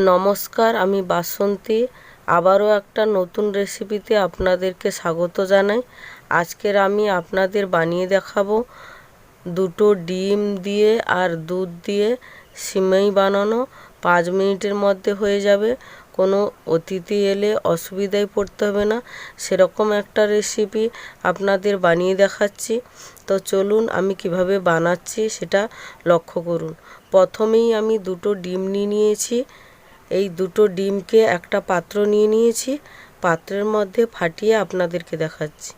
নমস্কার, আমি বাসন্তী। আবারও একটা নতুন রেসিপিতে আপনাদেরকে স্বাগত জানাই। আজকের আমি আপনাদের বানিয়ে দেখাবো দুটো ডিম দিয়ে আর দুধ দিয়ে সিমাই বানানো। 5 মিনিটের মধ্যে হয়ে যাবে, কোনো অতিথি এলে অসুবিধায় পড়তে হবে না, সেরকম একটা রেসিপি আপনাদের বানিয়ে দেখাচ্ছি। তো চলুন আমি কিভাবে বানাচ্ছি সেটা লক্ষ্য করুন। প্রথমেই আমি দুটো ডিম নিয়েছি। এই দুটো ডিমকে একটা পাত্র নিয়েছি, পাত্রের মধ্যে ফাটিয়ে আপনাদেরকে দেখাচ্ছি।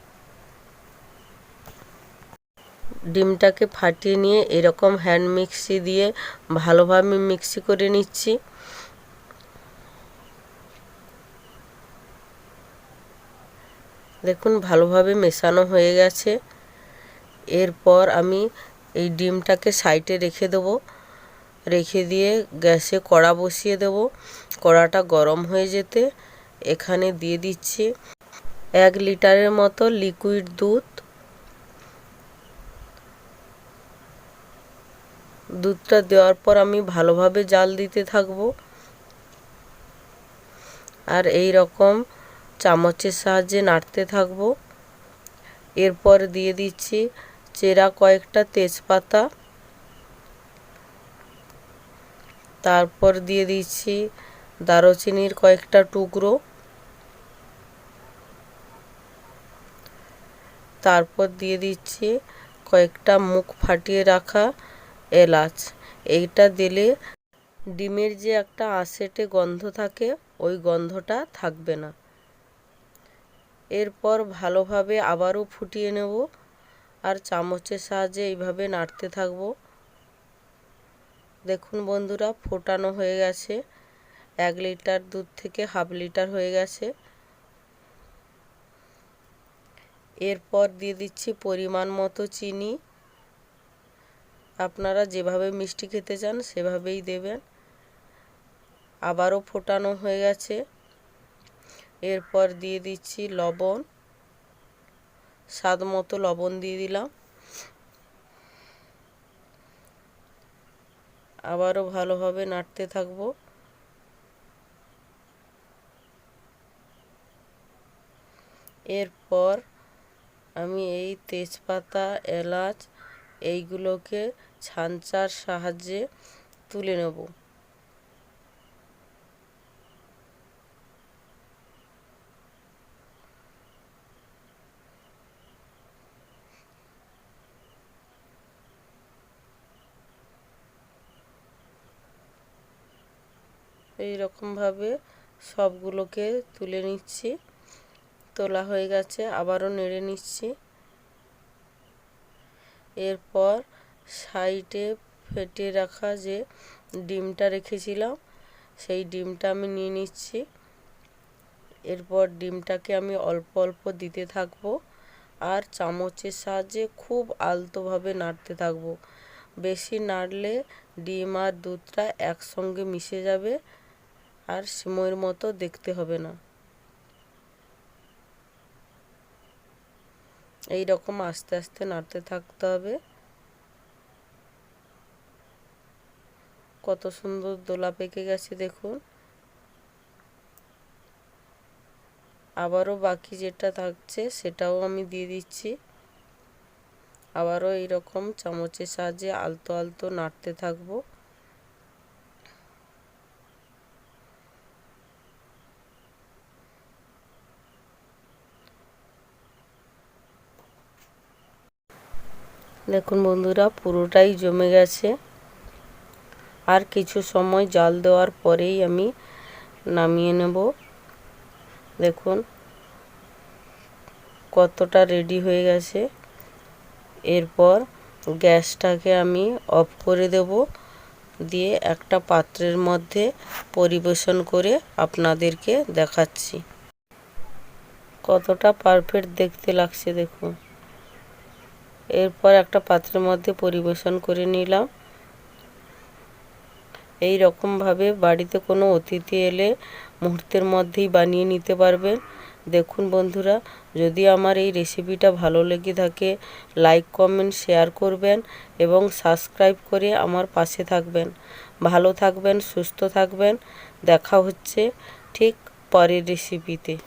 ডিমটাকে ফাটিয়ে নিয়ে এরকম হ্যান্ড মিক্সি দিয়ে ভালোভাবে মিক্সি করে নিচ্ছি। দেখুন ভালোভাবে মেশানো হয়ে গেছে। এরপর আমি এই ডিমটাকে সাইডে রেখে দেবো। রেখে দিয়ে গ্যাসে কড়া বসিয়ে দেব। কড়াটা গরম হয়ে যেতে এখানে দিয়ে দিচ্ছি 1 লিটারের মতো লিকুইড দুধ। দুধটা দেওয়ার পর আমি ভালোভাবে জাল দিতে থাকব। আর এই রকম চামচের সাহায্যে নাড়তে থাকব। এরপর দিয়ে দিচ্ছি চেরা কয়েকটা তেজপাতা। তারপর দিয়ে দিচ্ছি দারুচিনির কয়েকটা টুকরো। তারপর দিয়ে দিচ্ছি কয়েকটা মুখ ফাটিয়ে রাখা এলাচ। এইটা দিলে ডিমের যে একটা আঁশেটে গন্ধ থাকে, ওই গন্ধটা থাকবে না। এরপর ভালোভাবে আবারও ফুটিয়ে নেব আর চামচের সাহায্যে এইভাবে নাড়তে থাকব। দেখুন বন্ধুরা, ফোটানো হয়ে গেছে। 1 লিটার দুধ থেকে হাফ লিটার হয়ে গেছে। এরপর দিয়ে দিচ্ছি পরিমাণ মতো চিনি। আপনারা যেভাবে মিষ্টি খেতে চান সেভাবেই দেবেন। আবারও ফোটানো হয়ে গেছে। এরপর দিয়ে দিচ্ছি লবণ, স্বাদ মতো লবণ দিয়ে দিলাম। আবারও ভালোভাবে নাড়তে থাকব। এরপর আমি এই তেজপাতা, এলাচ এইগুলোকে ছাঁচার সাহায্যে তুলে নেব। এই রকমভাবে সবগুলোকে তুলে নিচ্ছি। তোলা হয়ে গেছে, আবারও নেড়ে নিচ্ছি। এরপর সাইডে ফেটিয়ে রাখা যে ডিমটা রেখেছিলাম, সেই ডিমটা আমি নিয়ে নিচ্ছি। এরপর ডিমটাকে আমি অল্প অল্প দিতে থাকবো আর চামচের সাহায্যে খুব আলতোভাবে নাড়তে থাকবো। বেশি নাড়লে ডিম আর দুধটা একসঙ্গে মিশে যাবে আর সিমইয়ের মতো দেখতে হবে না। এই রকম আস্তে আস্তে নাড়তে থাকতে হবে। কত সুন্দর দোলা পেকে গেছে দেখুন। আবারও বাকি যেটা থাকছে সেটাও আমি দিয়ে দিচ্ছি। আবারও এই রকম চামচের সাহায্যে আলতো আলতো নাড়তে থাকবো। দেখুন বন্ধুরা, পুরোটাই জমে গেছে। আর কিছু সময় জাল দেওয়ার পরেই আমি নামিয়ে নেব। দেখুন কতটা রেডি হয়ে গেছে। এরপর গ্যাসটাকে আমি অফ করে দেব, দিয়ে একটা পাত্রের মধ্যে পরিবেশন করে আপনাদেরকে দেখাচ্ছি। কতটা পারফেক্ট দেখতে লাগছে দেখুন। এরপর একটা পাত্রের মধ্যে পরিবেশন করে নিলাম। এই রকমভাবে বাড়িতে কোনো অতিথি এলে মুহূর্তের মধ্যেই বানিয়ে নিতে পারবেন। দেখুন বন্ধুরা, যদি আমার এই রেসিপিটা ভালো লেগে থাকে লাইক, কমেন্ট, শেয়ার করবেন এবং সাবস্ক্রাইব করে আমার পাশে থাকবেন। ভালো থাকবেন, সুস্থ থাকবেন। দেখা হচ্ছে ঠিক পরের রেসিপিতে।